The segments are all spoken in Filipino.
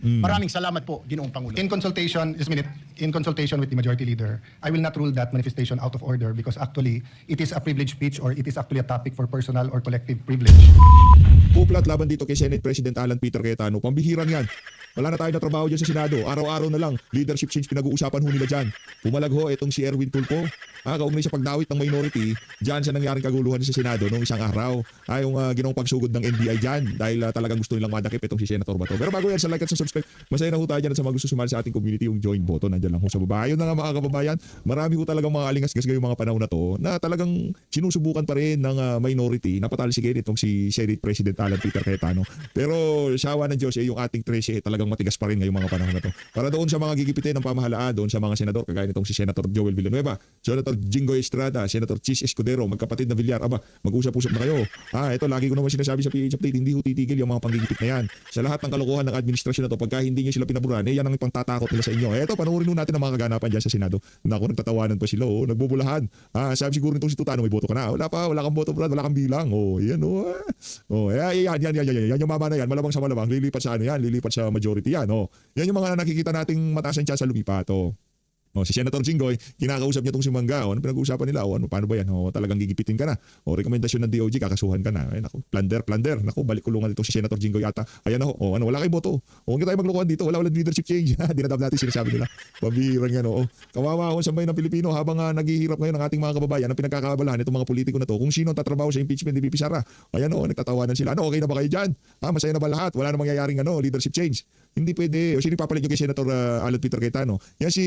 Maraming salamat po, Ginoong Pangulo. In consultation, just a minute, in consultation with the majority leader, I will not rule that manifestation out of order because actually it is a privileged speech or it is actually a topic for personal or collective privilege. Kuplat laban dito kay Senate President Alan Peter Cayetano. Pambihirang yan. Wala na tayo na trabaho dyan sa Senado. Araw-araw na lang. Leadership change pinag-uusapan ho nila dyan. Pumalag ho itong si Erwin Tulfo. Kaugnay sa pagdawit ng minority dyan sa nangyaring kaguluhan sa Senado noong isang araw. Yung ginawang pagsugod ng NBI dyan dahil talagang gusto nilang madakip itong si Senator Bato. Pero bago yan, sa like at sa subscribe, masaya na ho tayo dyan at sa mga gusto sumali sa ating community, yung join button nandyan lang ho sa baba. Yun na nga mga kababayan, marami ho talagang mga alingas-gas ngayong mga panahon na to na talagang sinusubukan pa rin ng minority. Napatalsikin itong si Senate President Alan Peter Cayetano. Pero sawa ng Diyos, yung ating 13 talagang matigas pa rin ngayong mga panahon na to. Para doon sa mga gigipitin ng pamahalaan, doon sa mga senador, kagaya nitong si Senator Joel Villanueva, Senator Jinggoy Estrada, Senator Chis Escudero, magkapatid na Villar, mag-usap-usap na kayo. Ito lagi ko naman sinasabi sa PH Update, hindi ho titigil yung mga panggigipit na yan. Sa lahat ng kalokohan ng administrasyon na to, pagka hindi nyo sila pinaburan, yan ang ipangtatakot nila sa inyo. Ito, panoorin natin ang mga kaganapan dyan sa Senado. Naku, nagtatawanan pa sila, nagbubulahan. Sabi siguro nitong si Tutano, may boto ka na. Wala pa, wala kang boto, Brad, wala kang bilang. Yan yung mama na yan, malamang sa malamang, lilipat sa ano yan, lilipat sa majority yan. Yan yung mga nakikita nating mataas ang tsansa lumipat. Si Senator Jinggoy, kinakausap niya itong si Mangga. Ano pinag-uusapan nila? Paano ba yan? Talagang gigipitin ka na. Rekomendasyon ng DOJ, kakasuhan ka na. Naku, plunder. Naku, balik kulungan itong si Senator Jinggoy ata. Ayan na wala kayo boto. Huwag tayo maglokohan dito. Wala leadership change. Dinadab natin sinasabi nila. Pambihirang yan. Kawawa sa bayan ng Pilipino habang naghihirap ngayon ang ating mga kababayan ang pinagkakabalahan itong mga politiko na to. Kung sino tatrabaho sa impeachment ni VP Sara. Ayan nagtatawanan sila. Okay na ba kayo dyan? Masaya na ba lahat? Wala na mangyayaring leadership change. Hindi pwede. Sino papalit nyo kay Senator Alan Peter Cayetano? Yan si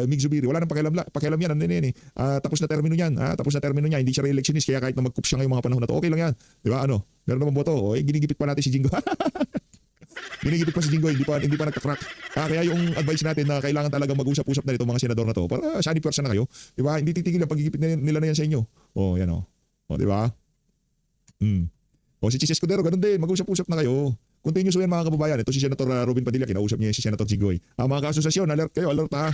Mig Zubiri, wala nang pakialam yan. Tapos na termino niyan. Tapos na termino niya. Hindi siya re-electionist kaya kahit na mag-coup siya ngayong mga panahon na to, okay lang yan. Di ba? Meron naman boto. Ginigipit pa natin si Jinggoy. Ginigipit pa si Jinggoy, hindi pa nagka-crack. Kaya yung advice natin na kailangan talaga mag-usap-usap na itong mga senador na to para sunny person na kayo. Di ba? Hindi titigil ang pagigipit nila na yan sa inyo. Yan di ba? Si Chis Escudero, ganun din. Mag-usap-usap na kayo. Continuous yan mga kababayan. Ito si Senator Robin Padilla, kinausap niya si Senator Jinggoy. Mga kaasosasyon, alert kayo, alert ha.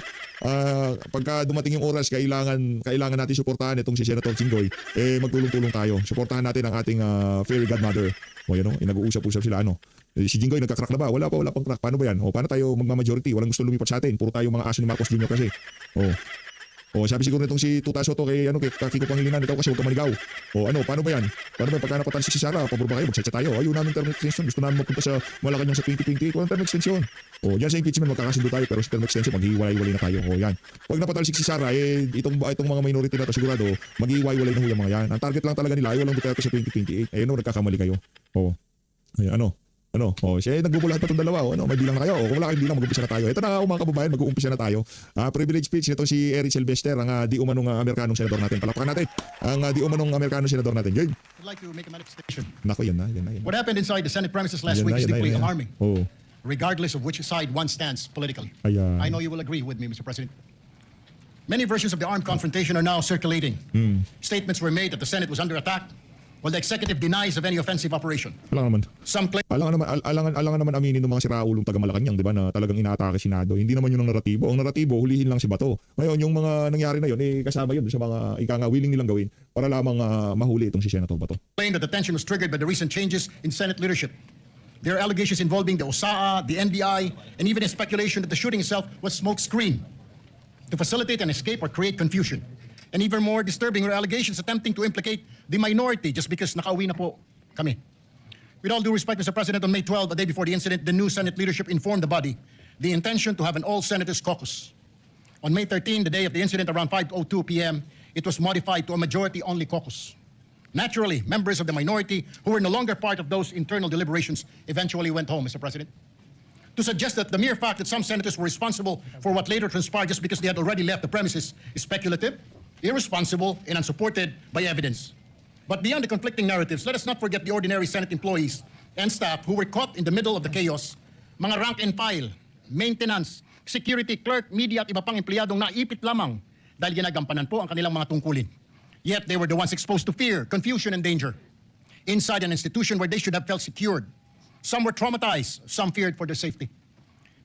Pagka dumating yung oras, kailangan natin suportahan itong si Senator Jinggoy. Magtulong-tulong tayo. Suportahan natin ang ating fairy godmother. Nag-uusap-usap sila. Si Jinggoy, nagka-crack na ba? Wala pang crack. Paano ba yan? Paano tayo magma-majority? Walang gusto lumipat sa atin. Puro tayo mga aso ni Marcos Jr. kasi. Sabi siguro nitong si Tuta Soto kay Kiko Pangilinan, ikaw kasi huwag ka manigaw. Paano ba yan? Pagka napatansi si Sara, pabor ba kayo? Magsetsa tayo. Ayaw namin term extension. Gusto namin mapunta sa Malacanang sa 2028. Walang term extension. Diyan sa impeachment, magkakasundo tayo. Pero sa term extension, maghihiwalay-walay na tayo. Yan. Pag napatalsik si Sara, itong mga minority na to, sigurado, maghihiwalay na yung mga yan. Ang target lang talaga nila, ay walang Duterte sa 2028. Nagkakamali kayo. Siya nagbubulahan pa itong dalawa. May bilang na kayo. Kung wala kayong bilang, mag-umpisa na tayo. Ito na nga mga kababayan, mag-uumpisa na tayo. Privilege speech nito si Eric Sylvester, ang di umanong Amerikanong senador natin. Palakpakan natin. Ang di umanong Amerikanong senador natin. Yun. I'd like to make a manifestation. Nako, yan na. What happened inside the Senate premises last week is deeply alarming. Regardless of which side one stands politically. Ayan. I know you will agree with me, Mr. President. Many versions of the armed confrontation are now circulating. Statements were made that the Senate was under attack, while the executive denies of any offensive operation. Alangan naman. Some claim Alangan naman aminin ng mga siraulong taga-Malacanang, di ba, na talagang inaatake si Senado. Hindi naman yun ang naratibo. Ang naratibo, hulihin lang si Bato. Ngayon, yung mga nangyari na yun, kasama yun sa mga willing nilang gawin para lamang mahuli itong si Senator Bato. that the tension was triggered by the recent changes in Senate leadership. There are allegations involving the OSAA, the NBI, and even a speculation that the shooting itself was smokescreen to facilitate an escape or create confusion. And even more disturbing are allegations attempting to implicate the minority just because nakauwi na po kami. With all due respect, Mr. President, on May 12, a day before the incident, the new Senate leadership informed the body the intention to have an all-senators caucus. On May 13, the day of the incident, around 5:02 p.m., it was modified to a majority-only caucus. Naturally, members of the minority who were no longer part of those internal deliberations eventually went home, Mr. President. To suggest that the mere fact that some senators were responsible for what later transpired just because they had already left the premises is speculative, irresponsible, and unsupported by evidence. But beyond the conflicting narratives, let us not forget the ordinary Senate employees and staff who were caught in the middle of the chaos, mga rank and file, maintenance, security, clerk, media at iba pang empleyadong naipit lamang dahil ginagampanan po ang kanilang mga tungkulin. Yet they were the ones exposed to fear, confusion, and danger inside an institution where they should have felt secured. Some were traumatized, some feared for their safety.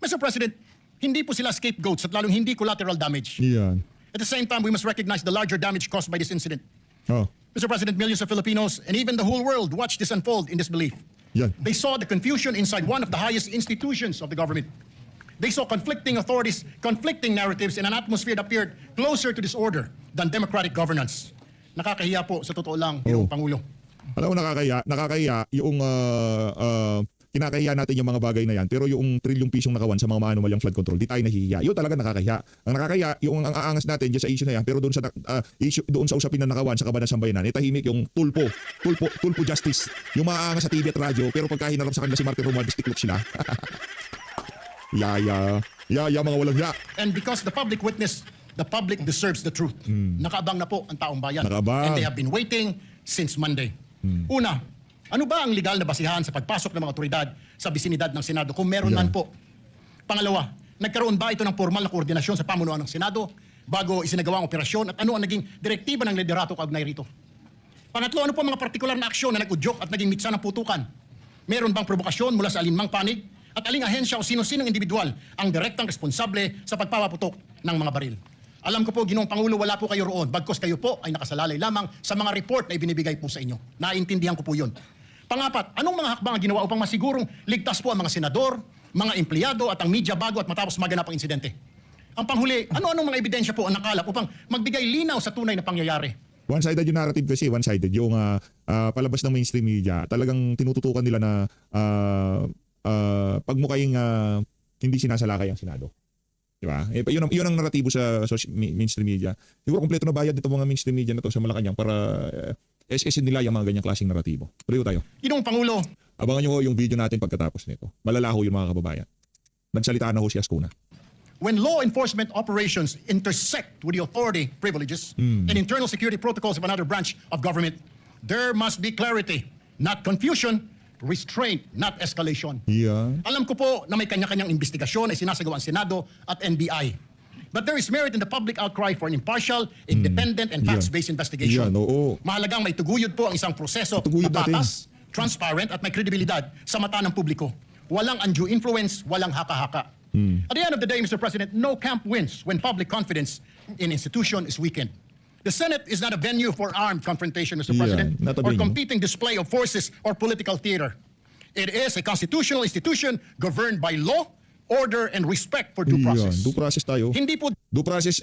Mr. President, hindi po sila scapegoats at lalong hindi collateral damage. Yan. At the same time, we must recognize the larger damage caused by this incident. Oh. Mr. President, millions of Filipinos and even the whole world watched this unfold in disbelief. Yan. They saw the confusion inside one of the highest institutions of the government. They saw conflicting authorities, conflicting narratives in an atmosphere that appeared closer to disorder than democratic governance. Nakakahiya po sa totoo lang, Ginoong Pangulo. Alam mo, nakakahiya yung kinakahiya natin yung mga bagay na yan, pero yung trilyong pisong nakawan sa mga maanumalyang flood control, di tayo nahihiya. Yun talaga nakakahiya. Ang nakakahiya, yung ang aangas natin dyan sa issue na yan, pero doon sa usapin na nakawan sa kaban ng sambayanan, tahimik yung tulpo justice. Yung maaangas sa TV at radyo, pero pagka hinarap sa kanila si Martin Romualdez, tiklop sila. Yaya, mga walang ya. And because the public witnessed, the public deserves the truth. Nakaabang na po ang taong bayan. Nakaabang. And they have been waiting since Monday. Una, ano ba ang legal na basihan sa pagpasok ng mga otoridad sa bisinidad ng Senado kung meron man po? Pangalawa, nagkaroon ba ito ng formal na koordinasyon sa pamunuan ng Senado bago isinagawa ang operasyon at ano ang naging direktiba ng liderato kaugnay rito? Pangatlo, ano po ang mga partikular na aksyon na nag-udyok at naging mitsa ng putukan? Meron bang provokasyon mula sa alinmang panig? At aling ahensya o sino-sinong individual ang direktang responsable sa pagpapaputok ng mga baril? Alam ko po, Ginoong Pangulo, wala po kayo roon. Bagkos kayo po ay nakasalalay lamang sa mga report na ibinibigay po sa inyo. Naintindihan ko po yun. Pangapat, anong mga hakbang ang ginawa upang masigurong ligtas po ang mga senador, mga empleyado at ang media bago at matapos maganap ang insidente? Ang panghuli, ano-anong mga ebidensya po ang nakalap upang magbigay linaw sa tunay na pangyayari? One-sided yung narrative kasi, one-sided. Yung palabas ng mainstream media, talagang tinututukan nila na pagmukhang hindi sinasalakay ang Senado. Diba? Yun ang naratibo sa mainstream media. Siguro kompleto na bayad nito mga mainstream media na to sa Malacanang para SS nila yung mga ganyang klaseng naratibo. Tuloy tayo. Ginoong Pangulo, Abangan nyo ho yung video natin pagkatapos nito. Malala ho yung mga kababayan. Nagsalita na ho si Ascuna. when law enforcement operations intersect with the authority privileges and internal security protocols of another branch of government, there must be clarity, not confusion, restraint, not escalation. Yeah. Alam ko po na may kanya-kanyang investigasyon ay sinasagawa ang Senado at NBI. But there is merit in the public outcry for an impartial, independent, and facts-based investigation. Yeah, oo. Mahalagang may tuguyod po ang isang proseso Tuguyod na natin. patas, transparent, at may kredibilidad sa mata ng publiko. Walang undue influence, walang haka-haka. At the end of the day, Mr. President, no camp wins when public confidence in institution is weakened. The Senate is not a venue for armed confrontation, Mr. Yeah, President, not a or venue. competing display of forces or political theater. It is a constitutional institution governed by law, order, and respect for due process. Due process tayo. Hindi po Due process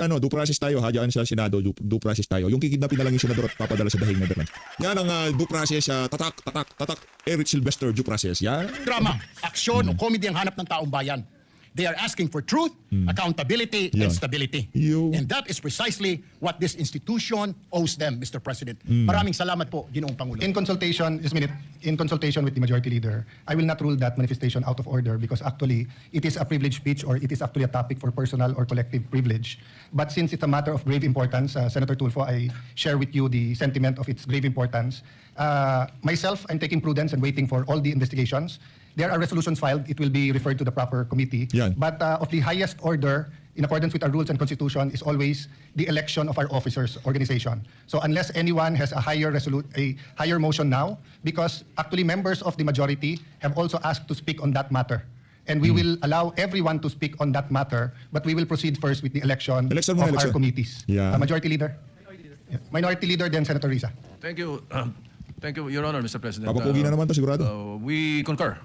tayo, hayaan sa Senado, due process tayo. Yung kikidnapin na lang yung senador at papadala sa dahig na Netherlands. Yan ang due process, tatak, Eric Sylvester due process. Yan. drama, aksyon o comedy ang hanap ng taong bayan. They are asking for truth, accountability, Yeah. and stability. Yo. And that is precisely what this institution owes them, Mr. President. Maraming salamat po, Ginoong Pangulo. In consultation with the majority leader, I will not rule that manifestation out of order because actually it is a privileged speech or it is actually a topic for personal or collective privilege. But since it's a matter of grave importance, Senator Tulfo, I share with you the sentiment of its grave importance. Myself, I'm taking prudence and waiting for all the investigations. There are resolutions filed. It will be referred to the proper committee. Yan. But of the highest order, in accordance with our rules and constitution, is always the election of our officers organization. So unless anyone has a higher motion now, because actually members of the majority have also asked to speak on that matter. And we will allow everyone to speak on that matter, but we will proceed first with the election Election of muna, our election. committees. Yeah. Majority Leader? Yeah. Minority Leader, then Senator Risa. Thank you. Thank you, Your Honor, Mr. President. Papapugi na naman to sigurado. We concur.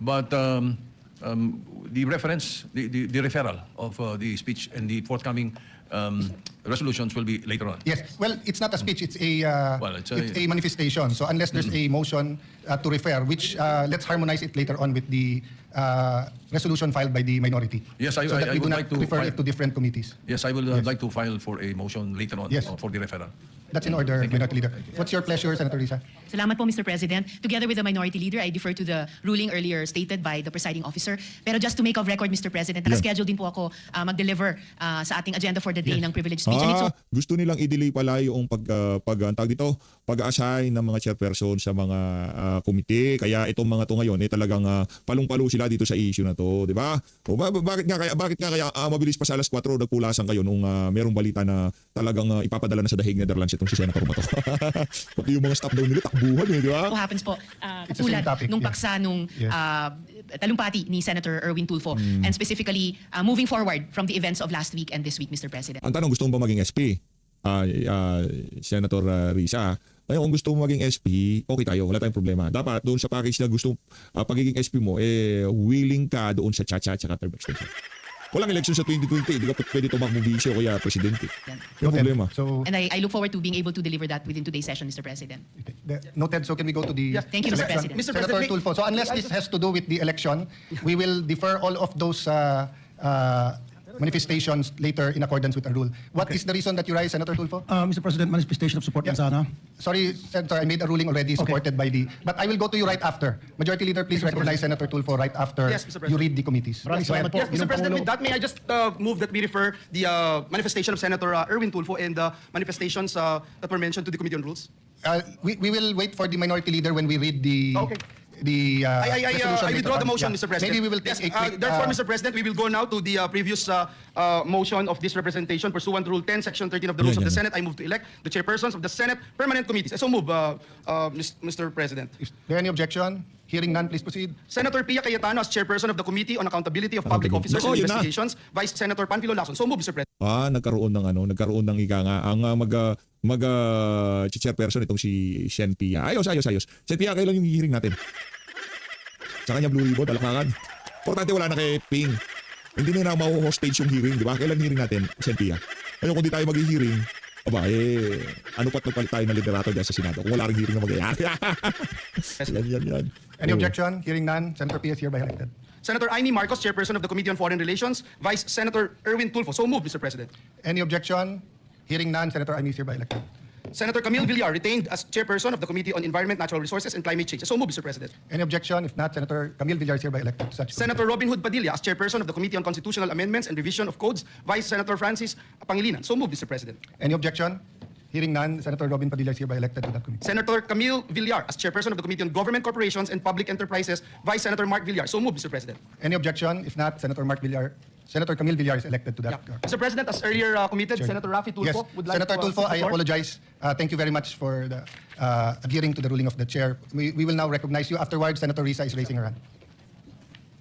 But the reference, the referral of the speech and the forthcoming resolutions will be later on. Yes. Well, it's not a speech. It's a Well, it's it's a- a manifestation. So unless there's a motion to refer, which let's harmonize it later on with the resolution filed by the minority. Yes, so that I we do would not like to refer file- it to different committees. Yes, I will like to file for a motion later on Yes. for the referral. That's in order, Minority Leader. What's your pleasure, Senator Risa? Salamat po, Mr. President. Together with the Minority Leader, I defer to the ruling earlier stated by the presiding officer. Pero just to make of record, Mr. President, naka-schedule din po ako mag-deliver sa ating agenda for the day ng privilege speech. And it's Gusto nilang i-delay pala yung pag-assign ng mga chairperson sa mga komite. Kaya itong mga to ngayon talagang palong-palo sila dito sa issue na to, di ba? O bakit nga kaya mabilis pa sa alas 4 nagpulasan kayo nung merong balita na talagang ipapadala na sa dahig Netherlands itong si Senator Bato. Pati yung mga staff daw nila takbuhan di ba? what happens po, It's the same katulad topic, nung yeah. paksa nung Yes. talumpati ni Senator Erwin Tulfo, and specifically moving forward from the events of last week and this week, Mr. President. Ang tanong, gusto mo ba maging SP? Senator Risa, Ngayon, kung gusto mo maging SP, okay tayo, wala tayong problema. Dapat doon sa package na gusto pagiging SP mo, willing ka doon sa cha-cha at term extension. Walang election sa 2020, hindi ka pwede tumakbo vice o kaya presidente. Walang problema. So, And I look forward to being able to deliver that within today's session, Mr. President. noted. So can we go to the Thank you, Mr. election? President. Mr. Senator President, Tulfo. So unless this has to do with the election, we will defer all of those manifestations later in accordance with our rule. What is the reason that you rise, Senator Tulfo? Mr. President, manifestation of support lang sana. Sorry, Senator, I made a ruling already supported by the... But I will go to you right after. Majority Leader, please recognize Senator Tulfo right after Yes, Mr. President. you read the committees. Maraming salamat po. Yes, Mr. President, with that, may I just move that we refer the manifestation of Senator Erwin Tulfo and the manifestations that were mentioned to the Committee on Rules? We will wait for the Minority Leader when we read the... Okay. resolution I later withdraw the on. motion, Yeah. Mr. President. Maybe we will take Yes, a quick... therefore, Mr. President, we will go now to the previous motion of this representation pursuant to Rule 10, Section 13 of the Rules of the Senate. I move to elect the chairpersons of the Senate Permanent Committees. I so move, Mr. President. Is there any objection? Hearing none, please proceed. Senator Pia Cayetano as chairperson of the Committee on Accountability of Public Officers and Nako, yun na. Investigations. Vice Senator Panfilo Lacson. So move, Mr. President. Nagkaroon ng ika nga. Ang chairperson itong si Sen Pia. Ayos. Sen Pia, kailan yung hearing natin? Sa kanya Blue Ribbon, talakakan. Importante wala na kay Ping. Hindi na ma-hostage yung hearing, di ba? Kailan hearing natin, Sen Pia? Ngayon kung di tayo mag-hearing, ano pa't nagpalit tayo ng liderato dyan sa Senado kung wala ring hearing na magyayari. yan. Any objection? Hearing none, Senator P is hereby elected. Senator Amy Marcos, chairperson of the Committee on Foreign Relations. Vice Senator Erwin Tulfo. So move, Mr. President. Any objection? Hearing none, Senator Amy is hereby elected. Senator Camille Villar, retained as chairperson of the Committee on Environment, Natural Resources, and Climate Change. So move, Mr. President. Any objection? If not, Senator Camille Villar is hereby elected to such. Senator Robin Hood Padilla as chairperson of the Committee on Constitutional Amendments and Revision of Codes. Vice Senator Francis Pangilinan. So move, Mr. President. Any objection? Hearing none, Senator Robin Padilla is hereby elected to that committee. Senator Camille Villar as chairperson of the Committee on Government Corporations and Public Enterprises. Vice Senator Mark Villar. So move, Mr. President. Any objection? If not, Senator Camille Villar is elected to that. Mr. President, as earlier committed, Senator Raffy Yes, Tulfo would like Senator to Tulfo, take the I floor. apologize. Thank you very much for the adhering to the ruling of the chair. We will now recognize you. Afterwards, Senator Risa is raising her hand.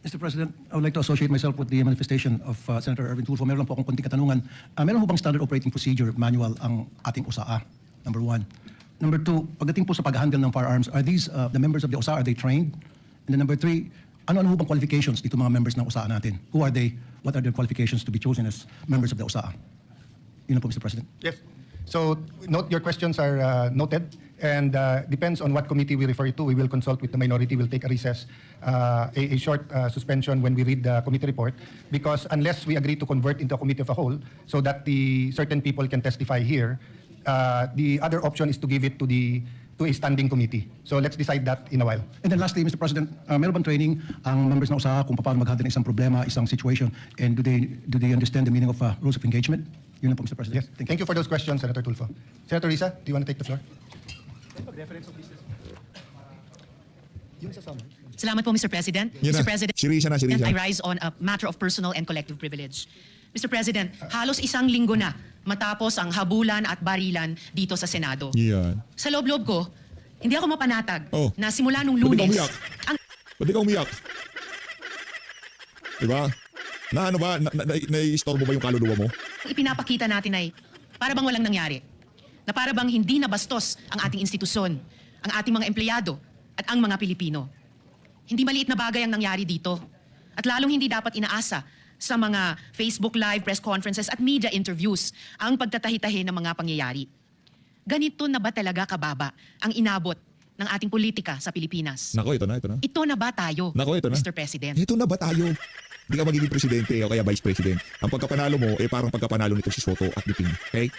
Mr. President, I would like to associate myself with the manifestation of Senator Erwin Tulfo. Meron lang po akong konting katanungan. Meron po bang standard operating procedure manual ang ating USAA? Number one. Number two, pagdating po sa pag-handle ng firearms, are these the members of the USAA, are they trained? And then number three, ano po bang qualifications dito mga members ng USAA natin? Who are they? What are their qualifications to be chosen as members of the USAA? Yun lang po, Mr. President. Yes. So note your questions are noted, and depends on what committee we refer to. We will consult with the minority. We'll take a recess, a short suspension when we read the committee report, because unless we agree to convert into a committee of a whole, so that the certain people can testify here, the other option is to give it to a standing committee. So let's decide that in a while. And then lastly, Mr. President, meron bang training ang members ng USAA kung paano mag-handle ng isang problema, isang situation, and do they understand the meaning of rules of engagement? Yun lang po, Mr. President. Yes. Thank you for those questions, Senator Tulfo. Senator Risa, do you want to take the floor? Salamat po, Mr. President. Yun Mr. na. President, Si Risa na, si Risa. I rise on a matter of personal and collective privilege. Mr. President, halos isang linggo na matapos ang habulan at barilan dito sa Senado. Yan. Sa loob-loob ko, hindi ako mapanatag Oh. na simula nung Ba't ikaw Lunes, umiyak? ang Ba't ikaw umiyak? Diba? Na ano ba? Nai-istorbo ba yung kaluluwa mo? ipinapakita natin ay para bang walang nangyari. Na para bang hindi nabastos ang ating institusyon, ang ating mga empleyado, at ang mga Pilipino. Hindi maliit na bagay ang nangyari dito. At lalong hindi dapat inaasa sa mga Facebook Live, press conferences at media interviews ang pagtatahi-tahi ng mga pangyayari. Ganito na ba talaga kababa ang inabot ng ating politika sa Pilipinas? Nako, ito na. Ito na ba tayo, Nako, ito na. Mr. President? Ito na ba tayo? Hindi ka magiging presidente o kaya vice president. Ang pagkapanalo mo, parang pagkapanalo nito si Soto at ni Ping. Okay?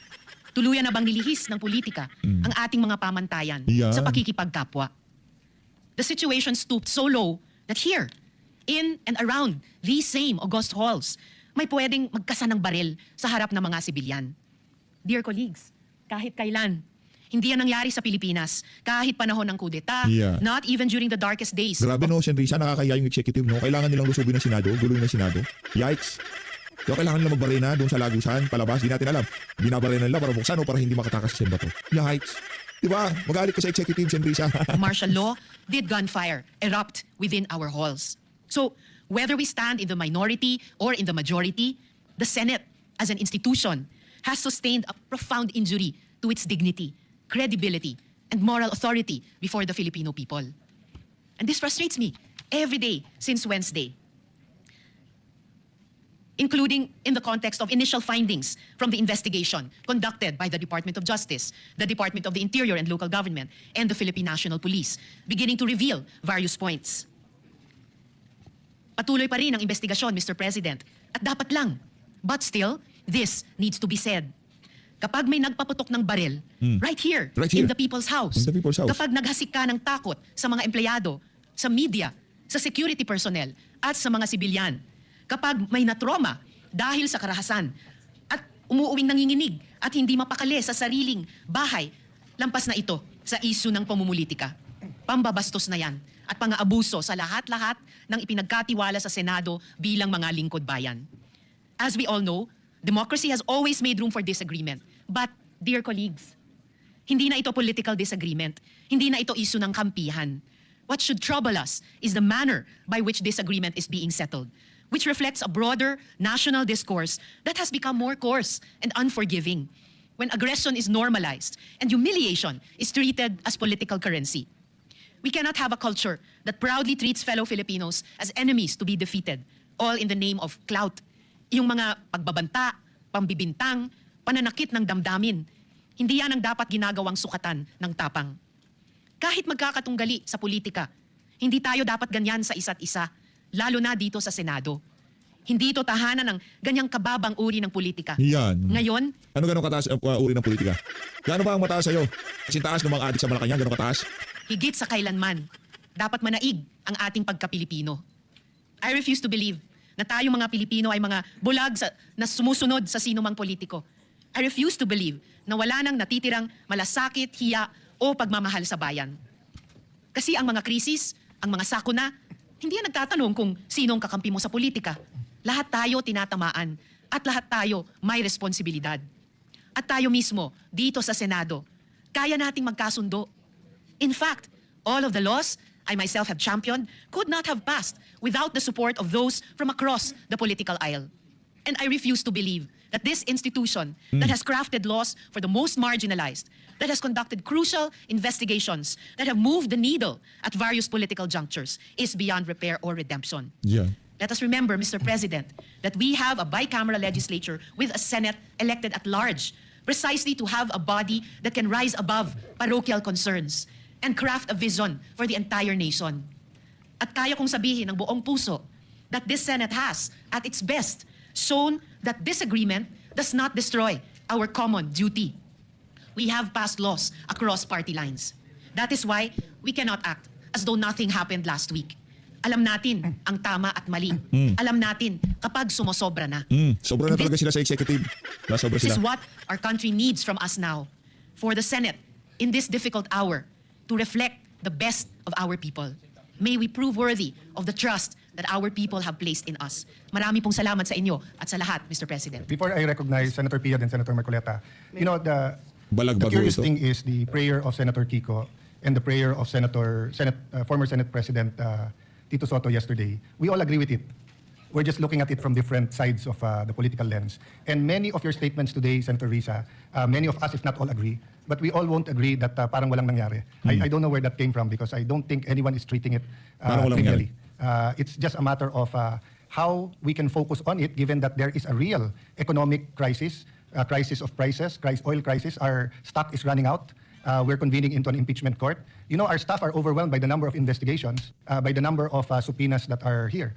Tuluyan na bang nilihis ng politika ang ating mga pamantayan Yan. sa pakikipagkapwa? The situation stooped so low that here, in and around these same august halls, may pwedeng magkasa ng baril sa harap ng mga sibilyan. Dear colleagues, kahit kailan, hindi yan nangyari sa Pilipinas. Kahit panahon ng kudeta, Yeah. not even during the darkest days. Grabe no, Senrisa, nakakaya yung executive, no? Kailangan nilang lusubin ng Senado, guluhin ng Senado. Yikes. Kaya kailangan nilang magbarena doon sa lagusan, palabas, di natin alam. Binabarena nila para buksan o para hindi makatakas sa Senbato. Yikes. Diba? Magalit ka sa executive, Senrisa. Martial law did gunfire erupt within our halls. So, whether we stand in the minority or in the majority, the Senate, as an institution, has sustained a profound injury to its dignity, credibility, and moral authority before the Filipino people. And this frustrates me every day since Wednesday, including in the context of initial findings from the investigation conducted by the Department of Justice, the Department of the Interior and Local Government, and the Philippine National Police, beginning to reveal various points. Patuloy pa rin ang investigasyon, Mr. President, at dapat lang. But still, this needs to be said. Kapag may nagpaputok ng baril, right here, Right here. in the people's house, In the people's house. kapag naghasik ka ng takot sa mga empleyado, sa media, sa security personnel, at sa mga sibilyan, kapag may natroma dahil sa karahasan, at umuuwing nanginginig at hindi mapakali sa sariling bahay, lampas na ito sa isyu ng pamumulitika. Pambabastos na yan at pang-aabuso sa lahat-lahat ng ipinagkatiwala sa Senado bilang mga lingkod bayan. As we all know, democracy has always made room for disagreement. But, dear colleagues, hindi na ito political disagreement. Hindi na ito isyu ng kampihan. What should trouble us is the manner by which disagreement is being settled, which reflects a broader national discourse that has become more coarse and unforgiving, when aggression is normalized and humiliation is treated as political currency. We cannot have a culture that proudly treats fellow Filipinos as enemies to be defeated, all in the name of clout. Yung mga pagbabanta, pambibintang, pananakit ng damdamin, hindi yan ang dapat ginagawang sukatan ng tapang. Kahit magkakatunggali sa politika, hindi tayo dapat ganyan sa isa't isa, lalo na dito sa Senado. Hindi ito tahanan ng ganyang kababang uri ng politika. Yan. Ngayon, Ano gano'ng kataas ang uri ng politika? Gaano ba ang mataas sa'yo? Kasi taas ng mga adik sa Malacanang, gano'ng kataas? higit sa kailanman, dapat manaig ang ating pagka-Pilipino. I refuse to believe na tayong mga Pilipino ay mga bulag na sumusunod sa sinumang politiko. I refuse to believe na wala nang natitirang malasakit, hiya o pagmamahal sa bayan. Kasi ang mga krisis, ang mga sakuna, hindi yan nagtatanong kung sinong kakampi mo sa politika. Lahat tayo tinatamaan at lahat tayo may responsibilidad. At tayo mismo, dito sa Senado, kaya nating magkasundo. In fact, all of the laws I myself have championed could not have passed without the support of those from across the political aisle. And I refuse to believe that this institution that has crafted laws for the most marginalized, that has conducted crucial investigations, that have moved the needle at various political junctures, is beyond repair or redemption. Yeah. Let us remember, Mr. President, that we have a bicameral legislature with a Senate elected at large, precisely to have a body that can rise above parochial concerns and craft a vision for the entire nation. At kaya kong sabihin ng buong puso that this Senate has, at its best, shown that disagreement does not destroy our common duty. We have passed laws across party lines. That is why we cannot act as though nothing happened last week. Alam natin ang tama at mali. Alam natin kapag sumosobra na. Sobra na talaga sila sa executive. Sobra This is sila. what our country needs from us now. For the Senate, in this difficult hour, to reflect the best of our people. May we prove worthy of the trust that our people have placed in us. Marami pong salamat sa inyo at sa lahat, Mr. President. Before I recognize Senator Pia and Senator Marcoleta, you know, the Balagbago curious ito. thing is the prayer of Senator Kiko and the prayer of former Senate President Tito Soto yesterday. We all agree with it. We're just looking at it from different sides of the political lens. And many of your statements today, Senator Risa, many of us, if not all, agree. But we all won't agree that parang walang nangyari. I don't know where that came from because I don't think anyone is treating it Parang walang trivially. It's just a matter of how we can focus on it given that there is a real economic crisis, crisis of prices, oil crisis. Our stock is running out. We're convening into an impeachment court. You know, our staff are overwhelmed by the number of investigations, by the number of subpoenas that are here.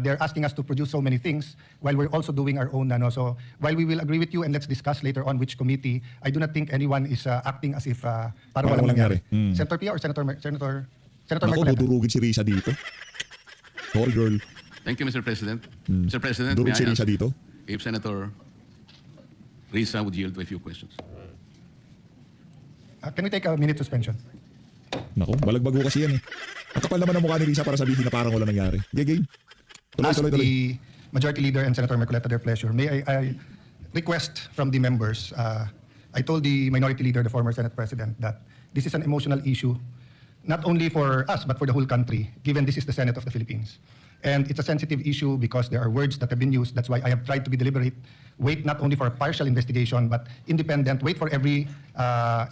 They're asking us to produce so many things while we're also doing our own. So while we will agree with you and let's discuss later on which committee, I do not think anyone is acting as if parang walang nangyari. Senator Pia or Senator Ako, Marcoleta? dudurugin si Risa dito. Sorry, girl. Thank you, Mr. President. Mr. President, may Durog si I Risa ask dito. if Senator Risa would yield to a few questions? Can we take a minute suspension? Nako, balagbago kasi yan eh. Ang kapal naman ng mukha ni Risa para sabihin na parang wala nangyari. Game. Tuloy, Ask tuloy, tuloy. the Majority Leader and Senator Marcoleta their pleasure. May I request from the members, I told the Minority Leader, the former Senate President, that this is an emotional issue, not only for us, but for the whole country, given this is the Senate of the Philippines. And it's a sensitive issue because there are words that have been used. That's why I have tried to be deliberate. Wait not only for a partial investigation, but independent. Wait for every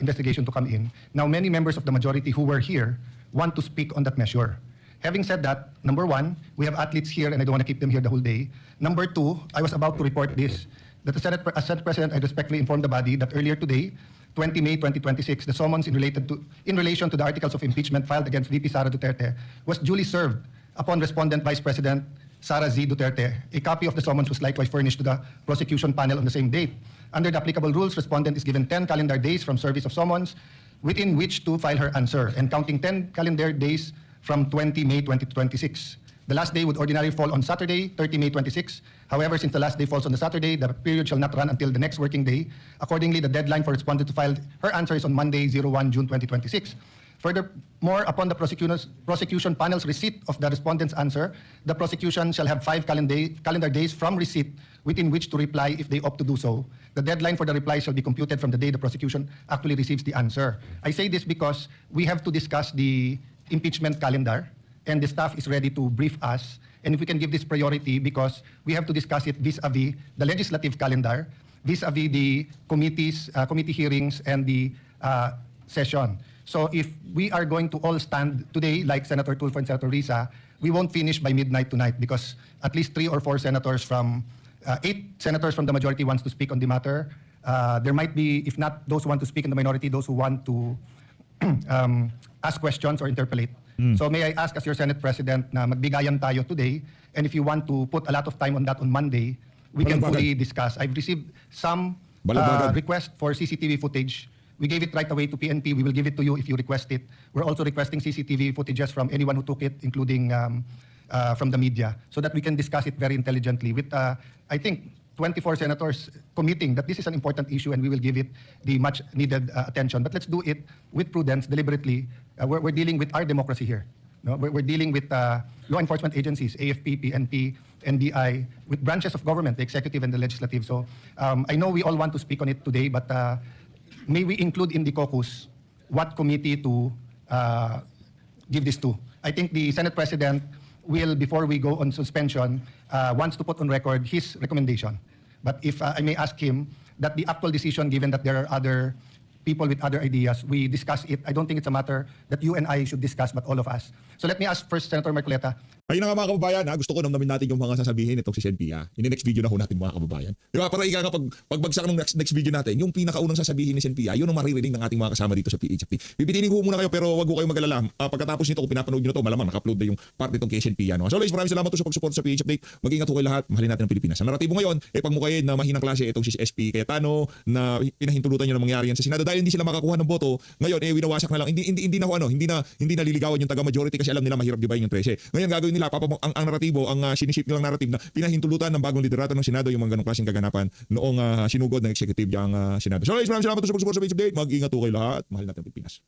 investigation to come in. Now, many members of the majority who were here want to speak on that measure. Having said that, number one, we have athletes here and I don't want to keep them here the whole day. Number two, I was about to report this, that the as Senate President, I respectfully informed the body that earlier today, 20 May 2026, the summons in relation to the articles of impeachment filed against VP Sara Duterte was duly served upon Respondent Vice President Sara Z. Duterte. A copy of the summons was likewise furnished to the prosecution panel on the same date. Under the applicable rules, Respondent is given 10 calendar days from service of summons within which to file her answer, and counting 10 calendar days from 20 May 2026. The last day would ordinarily fall on Saturday, 30 May 26. However, since the last day falls on the Saturday, the period shall not run until the next working day. Accordingly, the deadline for respondent to file her answer is on Monday, 01 June 2026. Furthermore, upon the prosecution panel's receipt of the respondent's answer, the prosecution shall have 5 calendar days from receipt within which to reply if they opt to do so. The deadline for the reply shall be computed from the day the prosecution actually receives the answer. I say this because we have to discuss the impeachment calendar, and the staff is ready to brief us. And if we can give this priority, because we have to discuss it vis-a-vis the legislative calendar, vis-a-vis the committee hearings and the session. So if we are going to all stand today, like Senator Tulfo and Senator Risa, we won't finish by midnight tonight because at least 3 or 4 senators from 8 senators from the majority wants to speak on the matter. There might be, if not those who want to speak in the minority, those who want to ask questions or interpolate. So may I ask as your Senate President na magbigayan tayo today, and if you want to put a lot of time on that on Monday, we can Balagbagan. fully discuss. I've received some Balagbagan. request for CCTV footage. We gave it right away to PNP. We will give it to you if you request it. We're also requesting CCTV footages from anyone who took it, including from the media, so that we can discuss it very intelligently with, I think, 24 senators committing that this is an important issue and we will give it the much needed attention. But let's do it with prudence, deliberately. We're dealing with our democracy here. No? We're dealing with law enforcement agencies, AFP, PNP, NBI, with branches of government, the executive and the legislative. So I know we all want to speak on it today, but may we include in the caucus what committee to give this to. I think the Senate President will, before we go on suspension, wants to put on record his recommendation. But if I may ask him, that the actual decision, given that there are other people with other ideas, we discuss it. I don't think it's a matter that you and I should discuss, but all of us. So let me ask first Senator Marcoleta. Ayun na nga mga kababayan, gusto ko namnamin natin yung mga sasabihin itong si Senpia. In-next video na ho natin mga kababayan. Di ba? Para ika nga pagbagsak ng next video natin, yung pinakaunang sasabihin ni Senpia, yun ang maririnig ng ating mga kasama dito sa PHFT. Pipitinin ko muna kayo pero wag ko kayo mag-alala. Pagkatapos nito, kung pinapanood nyo na to, malamang naka-upload na yung part nitong kay Senpia. No? So always, maraming salamat sa pagsuporta sa PH Update. Mag-ingat ho kayo lahat. Mahalin natin ang Pilipinas. Ang naratibo ngayon, pagmukayin na mahinang klase itong si SP Cayetano na pinahintulutan nyo na mangyari yan sa Senado dahil hindi sila makakuha ng boto. Ngayon, winawasak na lang. Hindi na liligawan yung taga-majority kasi alam nila mahirap dibayin yung 13. Ngayon gagawin nila ang naratibo, ang sinisip nilang narrative na pinahintulutan ng bagong liderato ng Senado yung mga ganong klaseng kaganapan noong sinugod ng executive yung Senado. So guys, maraming salamat sa pagsuporta sa PH Update. Mag-ingat ho kayo lahat. Mahal natin ang Pilipinas.